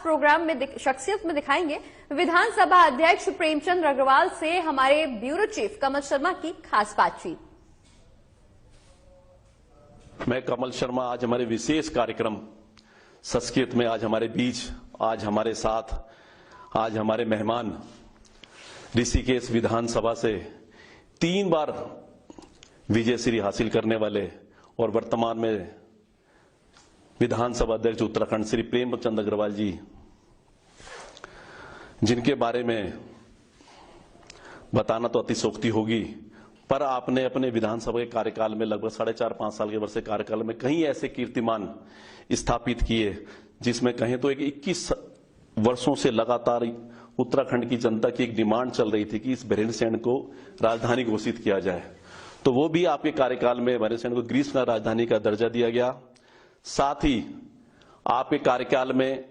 Programme में शख्सियत में दिखाएंगे विधानसभा अध्यक्ष प्रेमचंद अग्रवाल से हमारे ब्यूरो चीफ कमल शर्मा की खास बातचीत। मैं कमल शर्मा आज हमारे विशेष कार्यक्रम संस्कृत में आज हमारे बीच, आज हमारे साथ, आज हमारे मेहमान ऋषिकेश विधानसभा से 3 बार विजय श्री हासिल करने वाले और वर्तमान में विधानसभा अध्यक्ष उत्तराखंड श्री प्रेमचंद अग्रवाल जी, जिनके बारे में बताना तो अतिशोक्ति होगी, पर आपने अपने विधानसभा के कार्यकाल में लगभग 4.5-5 साल के वर्ष के कार्यकाल में कई ऐसे कीर्तिमान स्थापित किए, जिसमें कहें तो 21 वर्षों से लगातार उत्तराखंड की जनता की एक डिमांड चल रही थी कि इस भैरवसैंण को राजधानी घोषित किया जाए। तो वो भी आपके कार्यकाल में भैरवसैंण को ग्रीष्म राजधानी का दर्जा दिया गया। साथ ही आपके कार्यकाल में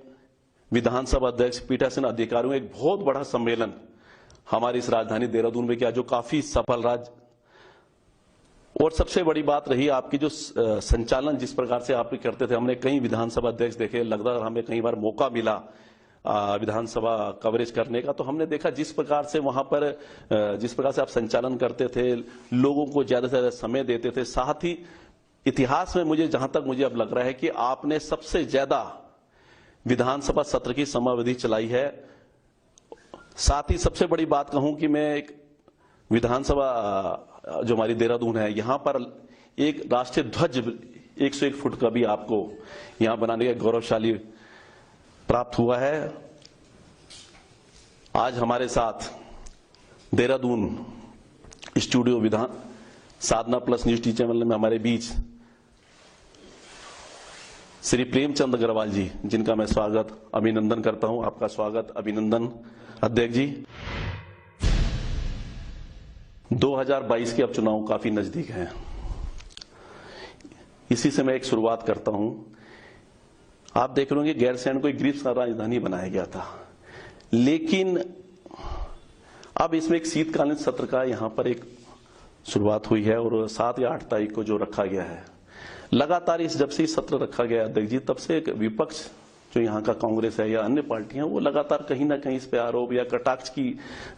विधानसभा अध्यक्ष पीठासीन अधिकारियों एक बहुत बड़ा सम्मेलन हमारी इस राजधानी देहरादून में किया, जो काफी सफल रहा। और सबसे बड़ी बात रही आपकी जो संचालन जिस प्रकार से आप करते थे। हमने कई विधानसभा अध्यक्ष देखे, लगभग हमें कई बार मौका मिला विधानसभा कवरेज करने का, तो हमने देखा जिस प्रकार से वहां पर जिस प्रकार से आप संचालन करते थे, लोगों को ज्यादा से ज्यादा समय देते थे। साथ ही इतिहास में मुझे जहां तक मुझे अब लग रहा है कि आपने सबसे ज्यादा विधानसभा सत्र की समयावधि चलाई है। साथ ही सबसे बड़ी बात कहूं कि मैं एक विधानसभा जो हमारी देहरादून है, यहां पर एक राष्ट्रीय ध्वज 101 फुट का भी आपको यहां बनाने का गौरवशाली प्राप्त हुआ है। आज हमारे साथ देहरादून स्टूडियो विधान साधना प्लस न्यूज टी चैनल में हमारे बीच श्री प्रेमचंद अग्रवाल जी, जिनका मैं स्वागत अभिनंदन करता हूं। आपका स्वागत अभिनंदन अध्यक्ष जी। 2022 के अब चुनाव काफी नजदीक हैं, इसी से मैं एक शुरुआत करता हूं। आप देख रहे होंगे गैरसैंण को एक ग्रीष्म राजधानी बनाया गया था, लेकिन अब इसमें एक शीतकालीन सत्र का यहां पर एक शुरुआत हुई है और 7 या 8 तारीख को जो रखा गया है। लगातार जब से सत्र रखा गया अध्यक्ष जी, तब से एक विपक्ष जो यहाँ का कांग्रेस है या अन्य पार्टियां, वो लगातार कहीं ना कहीं इस पे आरोप या कटाक्ष की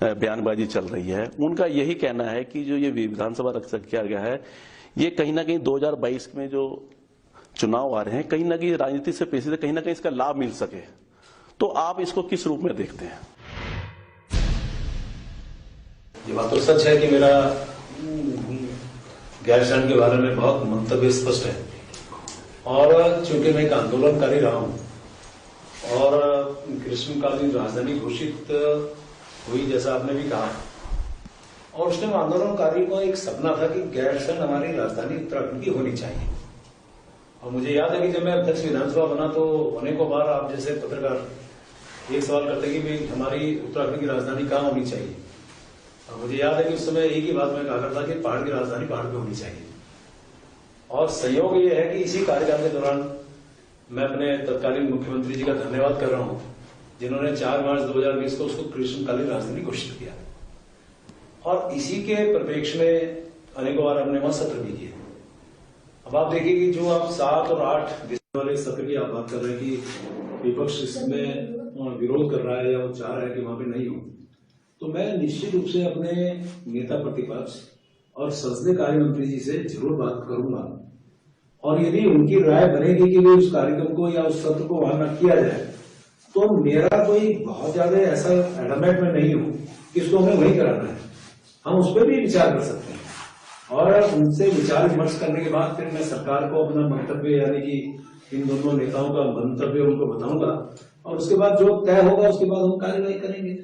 बयानबाजी चल रही है। उनका यही कहना है कि जो ये विधानसभा रक्षक किया गया है, ये कहीं ना कहीं 2022 में जो चुनाव आ रहे हैं, कहीं ना कहीं राजनीति से पैसे से कहीं ना कहीं इसका लाभ मिल सके। तो आप इसको किस रूप में देखते हैं? ये बात तो सच है कि मेरा गैरसैंण के बारे में बहुत मंतव्य स्पष्ट है, और चूंकि मैं एक आंदोलनकारी रहा हूं और ग्रीष्मकालीन राजधानी घोषित हुई जैसा आपने भी कहा, और उसमें आंदोलनकारी को एक सपना था कि गैरसैंण हमारी राजधानी उत्तराखंड की होनी चाहिए। और मुझे याद है कि जब मैं अध्यक्ष विधानसभा बना तो अनेकों बार आप जैसे पत्रकार एक सवाल करते कि भाई हमारी उत्तराखंड की राजधानी कहाँ होनी चाहिए, और मुझे याद है कि उस समय एक ही बात मैं कहा करता कि पहाड़ की राजधानी पहाड़ पे होनी चाहिए। और संयोग ये है कि इसी कार्यकाल के दौरान मैं अपने तत्कालीन मुख्यमंत्री जी का धन्यवाद कर रहा हूं, जिन्होंने 4 मार्च 2020 को उसको ग्रीष्मकालीन राजधानी घोषित किया। और इसी के परिप्रेक्ष्य में अनेकों बार हमने वहां सत्र भी किए। अब आप देखिए कि जो आप 7 और 8 दिसंबर वाले सत्र की आप बात कर रहे हैं कि विपक्ष इसमें विरोध कर रहा है या वो चाह रहा है कि वहां पे नहीं हो, तो मैं निश्चित रूप से अपने नेता प्रतिपक्ष और संसदीय कार्य मंत्री जी से जरूर बात करूंगा, और यदि उनकी राय बनेगी कि वे उस कार्यक्रम को या उस सत्र को वहां न किया जाए, तो मेरा कोई बहुत ज्यादा ऐसा एडमेंट में नहीं हूं कि इसको हमें वही कराना है। हम उस पर भी विचार कर सकते हैं, और उनसे विचार विमर्श करने के बाद फिर मैं सरकार को अपना मंतव्य, यानी कि इन दोनों नेताओं का मंतव्य उनको बताऊंगा, और उसके बाद जो तय होगा उसके बाद हम कार्यवाही करेंगे।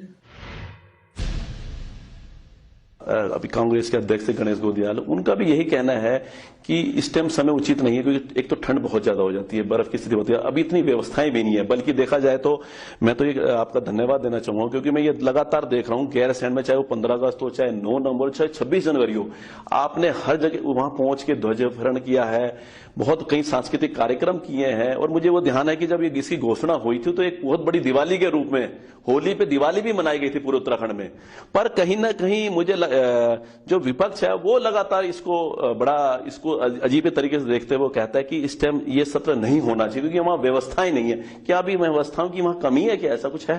अभी कांग्रेस के अध्यक्ष गणेश गोदियाल, उनका भी यही कहना है कि इस टाइम समय उचित नहीं है, क्योंकि एक तो ठंड बहुत ज्यादा हो जाती है, बर्फ की स्थिति होती है, अभी इतनी व्यवस्थाएं भी नहीं है। बल्कि देखा जाए तो मैं तो ये आपका धन्यवाद देना चाहूंगा, क्योंकि मैं ये लगातार देख रहा हूं गैरसैंण में, चाहे वो 15 अगस्त हो, चाहे 9 नवंबर, चाहे 26 जनवरी हो, आपने हर जगह वहां पहुंच के ध्वजारोहण किया है, बहुत कई सांस्कृतिक कार्यक्रम किए हैं। और मुझे वो ध्यान है कि जब इसकी घोषणा हुई थी तो एक बहुत बड़ी दिवाली के रूप में, होली पे दिवाली भी मनाई गई थी पूरे उत्तराखंड में। पर कहीं ना कहीं मुझे जो विपक्ष है वो लगातार इसको इसको अजीब तरीके से देखते हुए वो कहता है कि इस टाइम ये सत्र नहीं होना चाहिए क्योंकि वहां व्यवस्थाएं नहीं है। क्या अभी व्यवस्थाओं की वहां कमी है, क्या ऐसा कुछ है?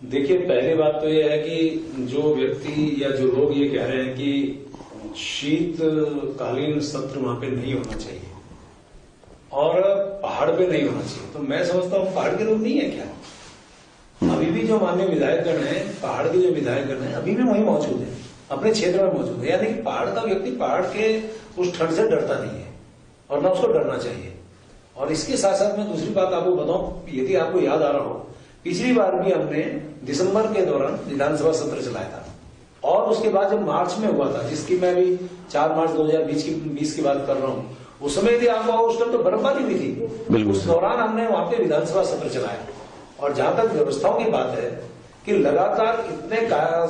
देखिए, पहली बात तो यह है कि जो व्यक्ति या जो लोग ये कह रहे हैं कि शीतकालीन सत्र वहां पे नहीं होना चाहिए और पहाड़ पे नहीं होना चाहिए, तो मैं समझता हूँ पहाड़ के लोग नहीं है क्या? अभी भी जो माननीय विधायकगण है, पहाड़ के जो विधायकगण है अभी भी वहीं मौजूद है, अपने क्षेत्र में मौजूद है। यानी कि पहाड़ का व्यक्ति पहाड़ के उस ठंड से डरता नहीं है और न उसको डरना चाहिए। और इसके साथ साथ मैं दूसरी बात आपको बताऊं, यदि आपको याद आ रहा हो, पिछली बार भी हमने दिसंबर के दौरान विधानसभा सत्र चलाया था और उसके बाद जब मार्च में हुआ था, जिसकी मैं अभी 4 मार्च 2020 की बात कर रहा हूं, उस समय यदि आपको उस टाइम तो बर्फबारी हुई थी, उस दौरान हमने वहां पे विधानसभा सत्र चलाया। और जहां तक व्यवस्थाओं की बात है कि लगातार इतने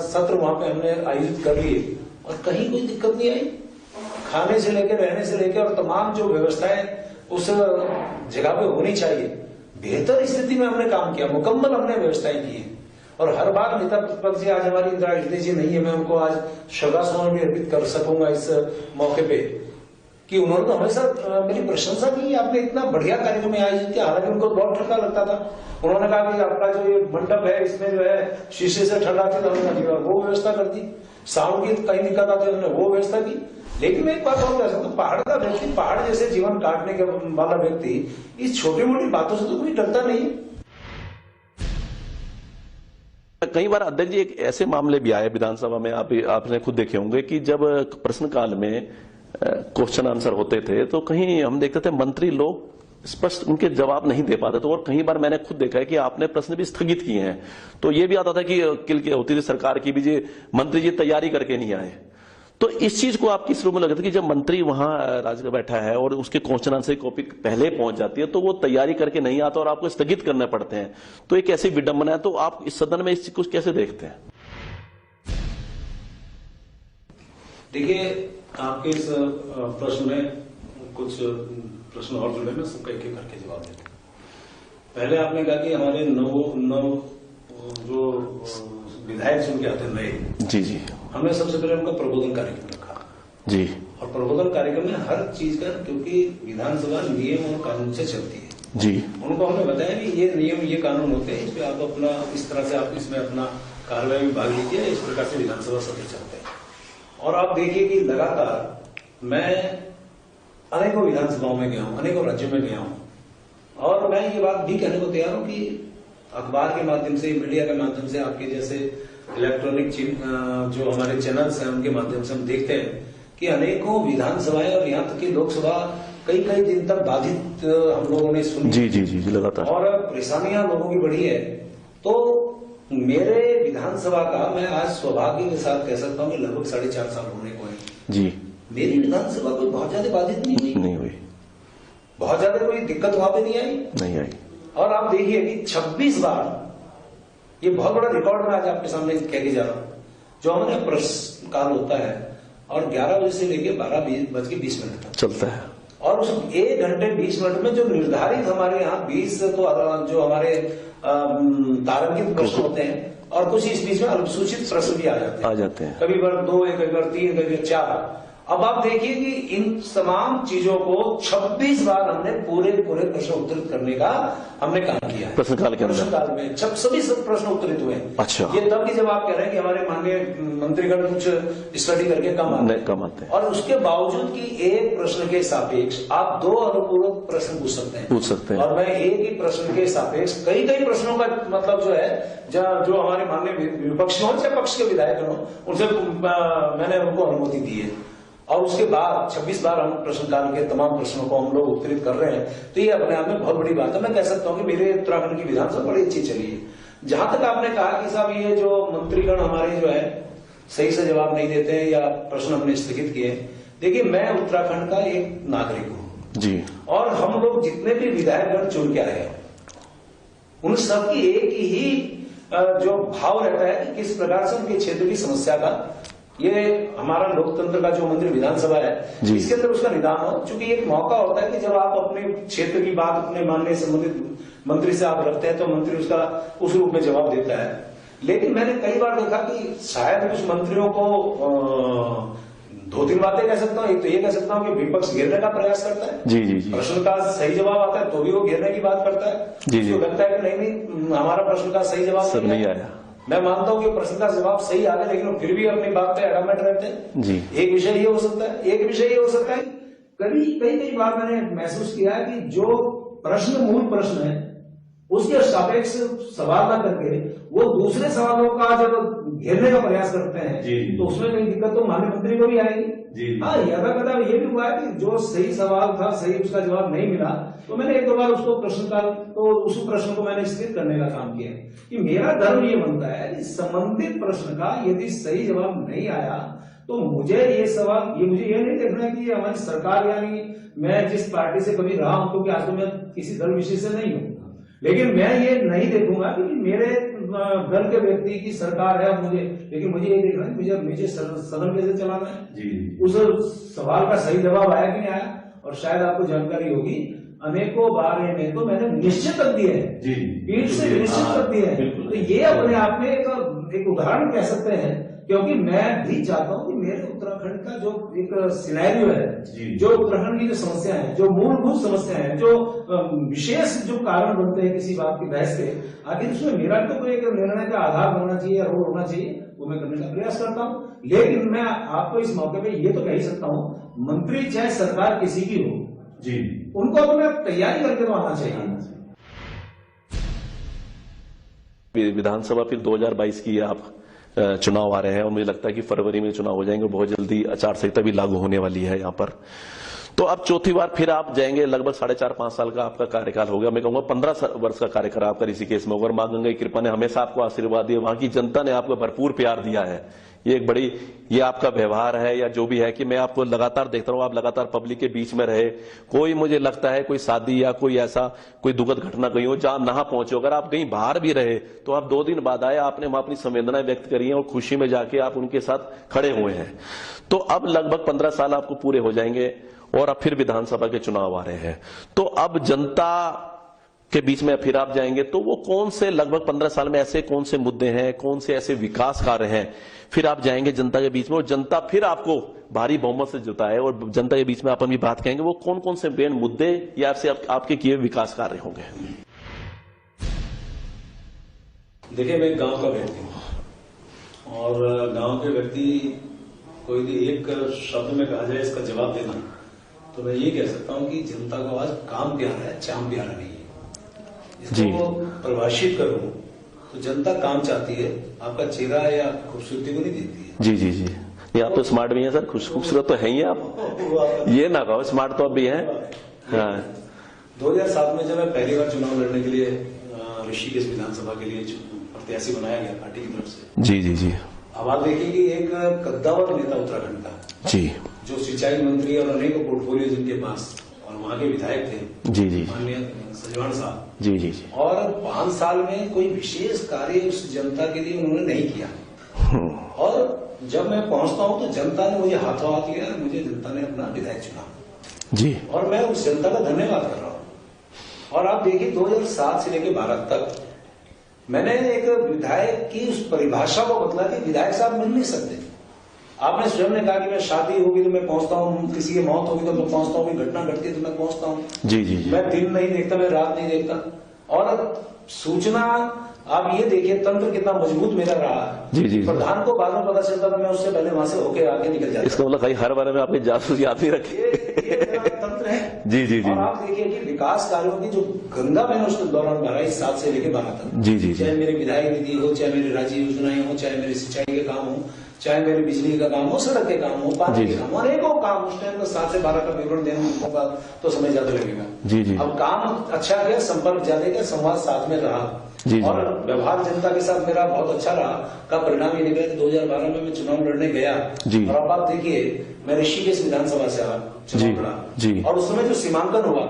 सत्र वहां पे हमने आयोजित कर लिए और कहीं कोई दिक्कत नहीं आई, खाने से लेकर रहने से लेकर और तमाम जो व्यवस्थाएं उस जगह पे होनी चाहिए, बेहतर स्थिति में हमने काम किया, मुकम्मल हमने व्यवस्थाएं की है। और हर बार नेता प्रतिपक्ष जी, आज हमारी इंदिरा हृदय जी नहीं है, मैं उनको आज श्रद्धासुमन भी अर्पित कर सकूंगा इस मौके पे, कि उन्होंने तो हमेशा मेरी प्रशंसा की, आपने इतना बढ़िया कार्यक्रम आयोजित किया। हालांकि उनको बहुत ठंडा लगता था, उन्होंने कहा कि आपका जो ये मंडप है इसमें जो है शीशे से ठंडा थी, तो हमने वो व्यवस्था कर दी, साउंड की कहीं दिक्कत आती हमने वो व्यवस्था की। लेकिन मैं एक बात और कह सकता हूँ, पहाड़ का व्यक्ति, पहाड़ जैसे जीवन काटने के वाला व्यक्ति इस छोटी मोटी बातों से तो कोई डरता नहीं। कई बार अध्यक्ष जी एक ऐसे मामले भी आए विधानसभा में, आपने खुद देखे होंगे कि जब प्रश्नकाल में क्वेश्चन आंसर होते थे तो कहीं हम देखते थे मंत्री लोग स्पष्ट उनके जवाब नहीं दे पाते। तो और कई बार मैंने खुद देखा है कि आपने प्रश्न भी स्थगित किए हैं। तो ये भी आता था कि किल होती थी सरकार की भी, जी मंत्री जी तैयारी करके नहीं आए। तो इस चीज को आप किस रूप में लगता है कि जब मंत्री वहां राज्य बैठा है और उसके क्वेश्चन आंसर की कॉपी पहले पहुंच जाती है तो वो तैयारी करके नहीं आता और आपको स्थगित करने पड़ते हैं, तो एक ऐसी विडंबना है। तो आप इस सदन में इस चीज को कैसे देखते हैं? देखिए, आपके इस प्रश्न में कुछ प्रश्न और जुड़े, मैं सबका एक एक करके जवाब देता हूं। पहले आपने कहा कि हमारे नौ जो विधायक चुन के आते हैं नए, जी जी, हमने सबसे पहले उनका प्रबोधन कार्यक्रम रखा जी। और प्रबोधन कार्यक्रम में हर चीज का, क्योंकि विधानसभा नियम और कानून से चलती है जी, उनको हमने बताया कि ये नियम ये कानून होते हैं, इसमें आप अपना इस तरह से आप इसमें अपना कार्रवाई में भाग लीजिए, इस प्रकार से विधानसभा सत्र चलते हैं। और आप देखिए कि लगातार मैं अनेकों विधानसभाओं में गया हूं, अनेकों राज्यों में गया हूं और मैं ये बात भी कहने को तैयार हूं कि अखबार के माध्यम से, मीडिया के माध्यम से, आपके जैसे इलेक्ट्रॉनिक जो हमारे चैनल्स हैं उनके माध्यम से हम देखते हैं कि अनेकों विधानसभाएं और यहाँ तक कि लोकसभा कई कई दिन तक बाधित हम लोगों ने सुनी। जी जी जी लगातार, और परेशानियां लोगों की बढ़ी है। तो मेरे विधानसभा का मैं आज सौभाग्य के साथ कह सकता हूँ कि लगभग 4.5 साल होने को है जी। मेरी विधानसभा कोई बहुत ज्यादा बाधित नहीं हुई, बहुत ज्यादा कोई दिक्कत वहां पे नहीं आई। और आप देखिए कि 26 बार, ये बहुत बड़ा रिकॉर्ड मैं आज आपके सामने कह के जा रहा हूं, जो हमारे प्रश्नकाल होता है और 11 बजे से लेकर 12:20 तक चलता है और उस 1 घंटे 20 मिनट में जो निर्धारित हमारे यहाँ 20 तो जो हमारे तारंकित प्रश्न होते हैं और कुछ इस बीच में अनुसूचित प्रश्न भी आ जाते हैं। कभी वर्ग 2, कभी वर्ग 3, कभी 4। अब आप देखिए कि इन तमाम चीजों को 26 बार हमने पूरे प्रश्न उत्तरित करने का हमने काम किया है प्रश्नकाल में। जब सभी प्रश्न उत्तरित हुए। अच्छा, ये तब भी जब आप कह रहे हैं कि हमारे माननीय मंत्रीगण कुछ स्टडी करके कम आते हैं और उसके बावजूद कि एक प्रश्न के सापेक्ष आप 2 अनुपूरक प्रश्न पूछ सकते हैं और मैं एक ही प्रश्न के सापेक्ष कई प्रश्नों का मतलब जो है, जो हमारे माननीय विपक्ष हो चाहे पक्ष के विधायक हो, उनसे मैंने उनको अनुमति दी है। और उसके बाद 26 बार हम प्रश्नकाल के तमाम प्रश्नों को हम लोग उत्तरित कर रहे हैं, तो ये अपने आप में बहुत बड़ी बात है। मैं कह सकता हूं कि मेरे उत्तराखंड की विधानसभा बड़ी अच्छी चली है। जहां तक आपने कहा कि साहब ये जो मंत्रीगण हमारे जो है सही से जवाब नहीं देते हैं या प्रश्न हमने स्थगित किए, देखिए मैं उत्तराखंड का एक नागरिक हूं जी, और हम लोग जितने भी विधायकगण चुन के आए हैं उन सबकी एक ही जो भाव रहता है कि किस प्रकार से उनके क्षेत्र की समस्या का, ये हमारा लोकतंत्र का जो मंदिर विधानसभा है इसके अंदर उसका निदान हो। चूंकि एक मौका होता है कि जब आप अपने क्षेत्र की बात अपने माननीय संबंधित मंत्री से आप रखते हैं तो मंत्री उसका उस रूप में जवाब देता है। लेकिन मैंने कई बार देखा कि शायद कुछ मंत्रियों को 2-3 बातें कह सकता हूँ। एक तो ये कह सकता हूँ कि विपक्ष घेरने का प्रयास करता है। जी जी जी। प्रश्न का सही जवाब आता है तो भी वो घेरने की बात करता है। जी जी। उसको लगता है कि नहीं हमारा प्रश्न का सही जवाब नहीं आया। मैं मानता हूँ कि प्रश्न का जवाब सही आ गया, लेकिन वो फिर भी अपनी बात पे एडमेंट रहते हैं। जी। एक विषय ये हो सकता है, एक विषय ये हो सकता है कई बार मैंने महसूस किया है कि जो प्रश्न मूल प्रश्न है उसके सापेक्ष सवाल ना करके वो दूसरे सवालों का जब घेरने का प्रयास करते हैं तो उसमें कई दिक्कत तो माननीय मंत्री को भी आएगी। हाँ, यदा कदा ये भी हुआ है कि जो सही सवाल था, सही उसका जवाब नहीं मिला, तो मैंने 1-2 बार उसको उस प्रश्न को मैंने स्थिर करने का काम किया कि मेरा धर्म ये बनता है कि संबंधित प्रश्न का यदि सही जवाब नहीं आया तो मुझे ये नहीं देखना है कि हमारी सरकार यानी मैं जिस पार्टी से कभी रहा हूं, क्योंकि आज तो मैं किसी दल विशेष से नहीं हूं, लेकिन मैं ये नहीं देखूंगा कि मेरे दल के व्यक्ति की सरकार है लेकिन मुझे ये देखना है मुझे सदन कैसे चलाना है। उस सवाल का सही जवाब आया कि नहीं आया। और शायद आपको जानकारी होगी अनेकों बार में तो मैंने निश्चित कर दिए हैं, पीठ से निश्चित कर दिए हैं। तो ये अपने आप में एक उदाहरण कह सकते हैं, क्योंकि मैं भी चाहता हूं कि मेरे उत्तराखंड का जो एक सिनेरियो है, जो उत्तराखंड की जो समस्या है, जो मूलभूत समस्या है, जो विशेष जो कारण बनते हैं किसी बात की बहस के, आखिर उसमें मेरा तो कोई एक निर्णय का आधार होना चाहिए, रोल होना चाहिए, वो मैं करने का प्रयास करता हूं। लेकिन मैं आपको इस मौके पे ये तो कह ही सकता हूं, मंत्री चाहे सरकार किसी की हो जी, उनको अपना तैयारी करके तो आना चाहिए। विधानसभा फिर 2022 की आप चुनाव आ रहे हैं और मुझे लगता है कि फरवरी में चुनाव हो जाएंगे, बहुत जल्दी आचार संहिता भी लागू होने वाली है यहाँ पर। तो अब चौथी बार फिर आप जाएंगे, लगभग 4.5-5 साल का आपका कार्यकाल हो गया, मैं कहूंगा 15 वर्ष का कार्यकाल आपका ऋषिकेश में होगा। मां गंगा की कृपा ने हमेशा आपको आशीर्वाद दिया, वहां की जनता ने आपको भरपूर प्यार दिया है। ये आपका व्यवहार है या जो भी है कि मैं आपको लगातार देखता हूं, आप लगातार पब्लिक के बीच में रहे। कोई मुझे लगता है कोई शादी या कोई ऐसा कोई दुखद घटना कहीं हो जहां नहा पहुंचे, अगर आप कहीं बाहर भी रहे तो आप 2 दिन बाद आए, आपने वहां अपनी संवेदनाएं व्यक्त करी हैं और खुशी में जाके आप उनके साथ खड़े हुए हैं। तो अब लगभग 15 साल आपको पूरे हो जाएंगे और अब फिर विधानसभा के चुनाव आ रहे हैं। तो अब जनता के बीच में फिर आप जाएंगे, तो वो कौन से लगभग 15 साल में ऐसे कौन से मुद्दे हैं, कौन से ऐसे विकास कार्य हैं, फिर आप जाएंगे जनता के बीच में और जनता फिर आपको भारी बहुमत से जिताए और जनता के बीच में आप अपनी बात कहेंगे, वो कौन कौन से मेन मुद्दे या आपसे आपके किए विकास कार्य होंगे? देखिए, मैं गांव का व्यक्ति हूं और गांव के व्यक्ति कोई भी एक शब्द में कहा जाए इसका जवाब देना, तो मैं ये कह सकता हूं कि जनता को आज काम प्यारा है, चाम प्यारा नहीं है। इसको परिभाषित करूं तो जनता काम चाहती है, आपका चेहरा या खूबसूरती को नहीं देखती है। जी जी जी, ये आप तो स्मार्ट भी हैं सर, खूबसूरत तो है ही आप, ये ना कहो, स्मार्ट तो आप भी हैं। हाँ, 2007 में जब मैं पहली बार चुनाव लड़ने के लिए ऋषिकेश विधानसभा के लिए प्रत्याशी बनाया गया पार्टी की तरफ से। जी जी जी। अब आप देखिए कि एक कद्दावर नेता उत्तराखंड का जी, जो सिंचाई मंत्री और अनेकों पोर्टफोलियो जिनके पास, और वहां के विधायक थे जी जी माननीय सजवाण साहब जी जी, और 5 साल में कोई विशेष कार्य उस जनता के लिए उन्होंने नहीं किया। और जब मैं पहुंचता हूं तो जनता ने मुझे हाथों हाथ लिया, मुझे जनता ने अपना विधायक चुना जी, और मैं उस जनता का धन्यवाद कर रहा हूं। और आप देखिए 2007 से लेकर 12 तक मैंने एक विधायक की उस परिभाषा को बदला कि विधायक साहब मिल नहीं सकते। आपने स्वयं ने कहा कि मैं शादी होगी तो मैं पहुंचता हूं, किसी की मौत होगी तो मैं पहुंचता हूं, घटना घटती है तो मैं पहुंचता हूं। जी जी, मैं दिन नहीं देखता, मैं रात नहीं देखता। और सूचना, आप ये देखिए तंत्र कितना मजबूत मेरा रहा। जी जी, प्रधान को बाद में पता चलता था, मैं उससे पहले वहां से होके आगे निकल जाता। इसका मतलब हर बार में आपके जासूस याद नहीं रखे तंत्र है। जी जी जी, और आप देखिए कि विकास कार्यों की जो गंगा मैंने उसके दौरान भरा, इस 7 से लेकर 12 तक। जी जी, चाहे मेरी विधायक निधि हो, चाहे मेरी राज्य योजनाएं हो, चाहे मेरी सिंचाई के काम हो, चाहे मेरे बिजली का काम हो, सड़क के काम हो, पानी के काम हो, अनेकों काम। उस टाइम तो 7 से 12 का विवरण देने का तो समय ज्यादा लगेगा। जी जी, अब काम अच्छा गया, संपर्क ज्यादा गया, संवाद साथ में रहा जी, और व्यवहार जनता के साथ मेरा बहुत अच्छा रहा। का परिणाम ये निकला कि 2012 में मैं चुनाव लड़ने गया जी, और अब आप देखिए मैं ऋषिकेश विधानसभा से चुनाव लड़ा जी, और उस समय जो सीमांकन हुआ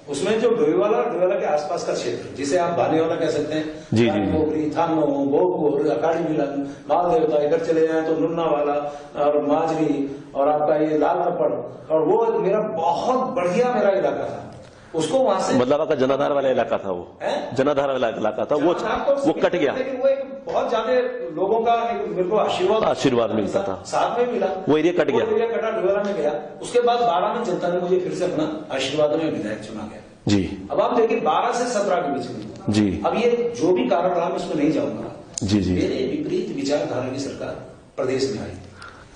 उसमें जो डोईवाला के आसपास का क्षेत्र, जिसे आप भानेवाला कह सकते हैं, जी जी, पोखरी, थानो, भोगपुर, अकाड़ी मिलन, माल देवता, इधर चले जाए तो नुन्नावाला और माजरी और आपका ये लाल कपड़, और वो मेरा बहुत बढ़िया मेरा इलाका था। उसको वहां से मतलब आपका जनाधार वाला इलाका था, वो जनाधार वाला इलाका था, वो कट गया। लेकिन वो एक बहुत ज्यादा लोगों का मेरे को आशीर्वाद मिलता था, साथ में मिला, वो एरिया कट गया, एरिया कटा, डोला में गया। उसके बाद 12 में जनता ने मुझे फिर से अपना आशीर्वाद में विधायक चुना गया जी। अब आप देखिए 12 से 17 के बीच में जी, अब ये जो भी कारण रहा मैं उसमें नहीं जाऊंगा जी जी। मेरे विपरीत विचारधारा की सरकार प्रदेश में आई,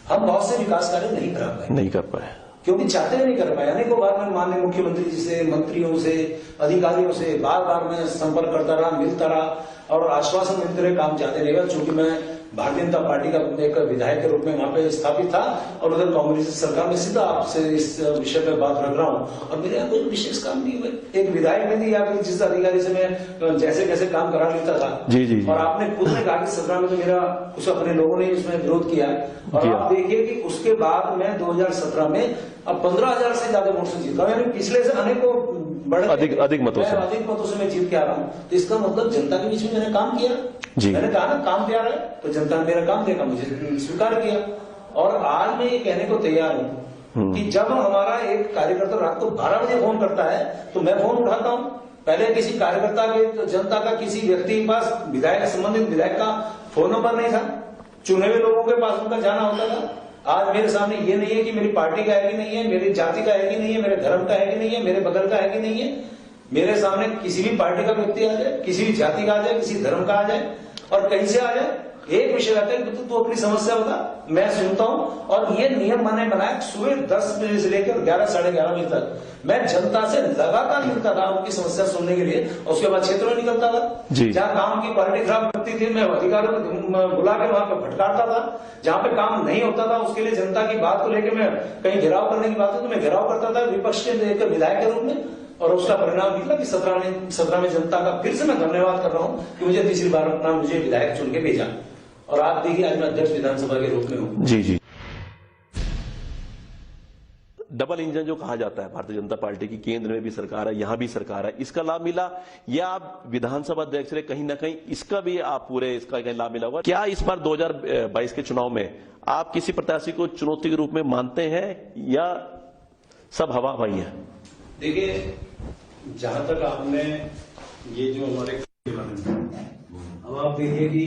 हम बहुत से विकास कार्य नहीं कर पाए क्योंकि चाहते हुए नहीं कर पाए। अनेकों बार मैं माननीय मुख्यमंत्री जी से, मंत्रियों से, अधिकारियों से बार बार मैं संपर्क करता रहा, मिलता रहा और आश्वासन मिलते रहे, काम जाते रहेगा। चूंकि मैं भारतीय जनता पार्टी का एक विधायक के रूप में वहां पे स्थापित था और उधर कांग्रेस सरकार में सीधा आपसे इस विषय पे बात रख रहा हूं और मेरे यहाँ कोई विशेष काम नहीं हुए। एक विधायक ने या फिर जिस अधिकारी से मैं जैसे कैसे काम करा लेता था जी। और आपने खुद ने कहा कि 17 में तो मेरा कुछ अपने लोगों ने इसमें विरोध किया और आप देखिए कि उसके बाद मैं 2017 में अब 15,000 से ज्यादा वोट से जीता, यानी पिछले से अनेकों बड़े अधिक मतों से मैं जीत के आ रहा हूँ। तो इसका मतलब जनता के बीच में मैंने काम किया जी। मैंने कहा ना काम प्यार है, तो जनता ने मेरा काम देखा, मुझे स्वीकार किया और आज मैं ये कहने को तैयार हूँ कि जब हमारा एक कार्यकर्ता रात को 12 बजे फोन करता है तो मैं फोन उठाता हूँ। पहले किसी कार्यकर्ता के, जनता का, किसी व्यक्ति के पास विधायक संबंधित विधायक का फोन नंबर नहीं था, चुने हुए लोगों के पास उनका जाना होता था। आज मेरे सामने ये नहीं है कि मेरी पार्टी का है कि नहीं है, मेरी जाति का है कि नहीं है, मेरे धर्म का है कि नहीं है, मेरे बगल का है कि नहीं है। मेरे सामने किसी भी पार्टी का व्यक्ति आ जाए, किसी भी जाति का आ जाए, किसी धर्म का आ जाए और कहीं से आ जाए, एक विषय रहता है कि तू अपनी समस्या बता, मैं सुनता हूं। और ये नियम मैंने बनाया सुबह 10 बजे से लेकर 11 साढ़े 11 बजे तक मैं जनता से लगातार मिलता था उनकी समस्या सुनने के लिए और उसके बाद क्षेत्र में निकलता था। जहां काम की क्वालिटी खराब लगती थी मैं अधिकारियों को बुला के वहां पर भटकाता था। जहां पे काम नहीं होता था उसके लिए जनता की बात को लेकर मैं कहीं घेराव करने की बात है तो मैं घेराव करता था विपक्ष के लेकर विधायक के रूप में और उसका परिणाम निकला कि 17 में जनता का फिर से मैं धन्यवाद कर रहा हूं कि मुझे तीसरी बार अपना मुझे विधायक चुन के भेजा और आप देखिए आज मैं अध्यक्ष विधानसभा के रूप में हूं। जी। डबल इंजन जो कहा जाता है भारतीय जनता पार्टी की, केंद्र में भी सरकार है, यहां भी सरकार है, इसका लाभ मिला या आप विधानसभा अध्यक्ष रहे कहीं ना कहीं इसका भी आप पूरे इसका कहीं लाभ मिला होगा क्या? इस बार 2022 के चुनाव में आप किसी प्रत्याशी को चुनौती के रूप में मानते हैं या सब हवा हवाई है? देखिए जहां तक आपने ये जो हमारे अब आप देखिए कि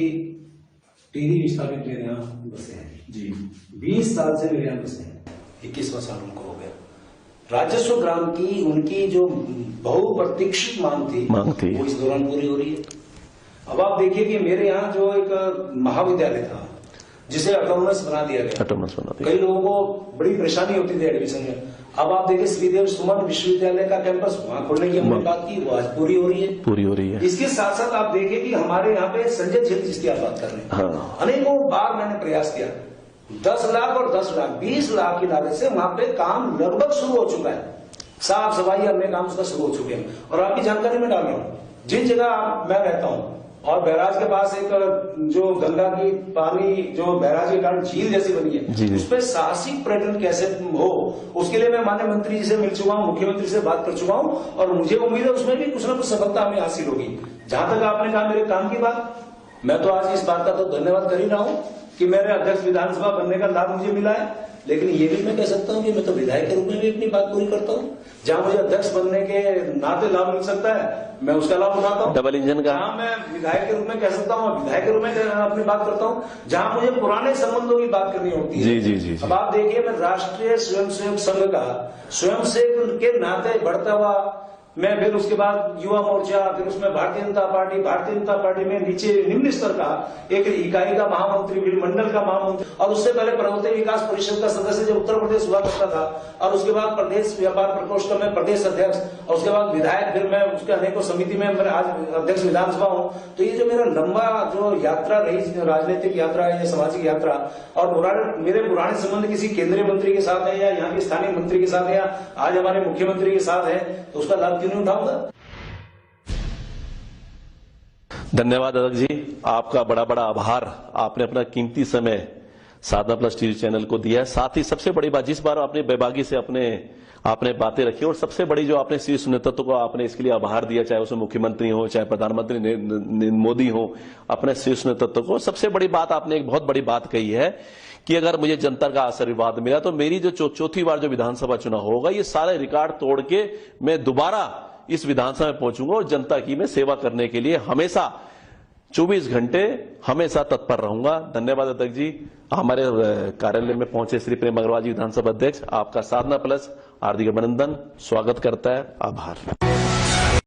टीवी विस्थापित मेरे यहाँ बसे हैं जी, 20 साल से मेरे यहाँ बसे हैं, 21वां साल उनको हो गया। राजस्व ग्राम की उनकी जो बहुप्रतीक्षित मांग थी वो इस दौरान पूरी हो रही है। अब आप देखिए कि मेरे यहाँ जो एक महाविद्यालय था जिसे ऑटोनोमस बना दिया गया, कई लोगों को बड़ी परेशानी होती थी एडमिशन में। अब आप देखिए श्रीदेव सुमन विश्वविद्यालय का कैंपस वहां खोलने की हमने बात की, वो आज पूरी हो रही है। इसके साथ साथ आप देखिए कि हमारे यहाँ पे संजय झील जिसकी आप बात कर रहे हैं, हाँ। अनेकों बार मैंने प्रयास किया, 10 लाख और 10 लाख 20 लाख की लागत से वहां पे काम लगभग शुरू हो चुका है, साफ सफाई अन्य काम उसका शुरू हो चुके हैं। और आपकी जानकारी में डाल रहा हूँ जिस जगह मैं रहता हूँ और बैराज के पास एक जो गंगा की पानी जो बैराज के कारण झील जैसी बनी है उस पर साहसिक पर्यटन कैसे हो उसके लिए मैं माननीय मंत्री जी से मिल चुका हूं, मुख्यमंत्री से बात कर चुका हूं और मुझे उम्मीद है उसमें भी कुछ ना कुछ सफलता हमें हासिल होगी। जहां तक आपने कहा मेरे काम की बात, मैं तो आज इस बात का तो धन्यवाद कर ही रहा हूं कि मेरे अध्यक्ष विधानसभा बनने का लाभ मुझे मिला है, लेकिन ये भी मैं कह सकता हूं कि मैं तो विधायक के रूप में भी अपनी बात पूरी करता हूं। जहां मुझे अध्यक्ष बनने के नाते लाभ मिल सकता है मैं उसका लाभ उठाता हूं। डबल इंजन का जहां मैं विधायक के रूप में कह सकता हूं विधायक के रूप में अपनी बात करता हूं, जहां मुझे पुराने संबंधों की बात करनी होती है। जी। अब आप देखिए मैं राष्ट्रीय स्वयंसेवक संघ का स्वयंसेवक के नाते बढ़ता हुआ मैं फिर उसके बाद युवा मोर्चा, फिर उसमें भारतीय जनता पार्टी में नीचे निम्न स्तर का एक इकाई का महामंत्री, फिर मंडल का महामंत्री और उससे पहले पर्वतीय विकास परिषद का सदस्य जब उत्तर प्रदेश हुआ करता था और उसके बाद प्रदेश व्यापार प्रकोष्ठ में प्रदेश अध्यक्ष और उसके बाद विधायक, फिर मैं उसके अनेकों समिति में मैं आज अध्यक्ष विधानसभा हूँ। तो ये जो मेरा लंबा जो यात्रा रही, राजनीतिक यात्रा है या सामाजिक यात्रा, और मेरे पुराने संबंध किसी केंद्रीय मंत्री के साथ है या यहाँ के स्थानीय मंत्री के साथ है या आज हमारे मुख्यमंत्री के साथ है, तो उसका लाभ क्यों नहीं उठाऊंगा। धन्यवाद अध्यक्ष जी, आपका बड़ा बड़ा आभार। आपने अपना कीमती समय साधना प्लस टीवी चैनल को दिया है। साथ ही सबसे बड़ी बात, जिस बार आपने बेबागी से आपने बातें रखी और सबसे बड़ी जो आपने शीर्ष नेतृत्व को आपने इसके लिए आभार दिया, चाहे उसमें मुख्यमंत्री हो चाहे प्रधानमंत्री मोदी हो, अपने शीर्ष नेतृत्व को सबसे बड़ी बात आपने एक बहुत बड़ी बात कही है कि अगर मुझे जनता का आशीर्वाद मिला तो मेरी जो चौथी बार जो विधानसभा चुनाव होगा, ये सारे रिकॉर्ड तोड़ के मैं दोबारा इस विधानसभा में पहुंचूंगा और जनता की मैं सेवा करने के लिए हमेशा 24 घंटे हमेशा तत्पर रहूंगा। धन्यवाद अध्यक्ष जी। हमारे कार्यालय में पहुंचे श्री प्रेम अग्रवाल जी, विधानसभा अध्यक्ष, आपका साधना प्लस हार्दिक अभिनंदन, स्वागत करता है। आभार।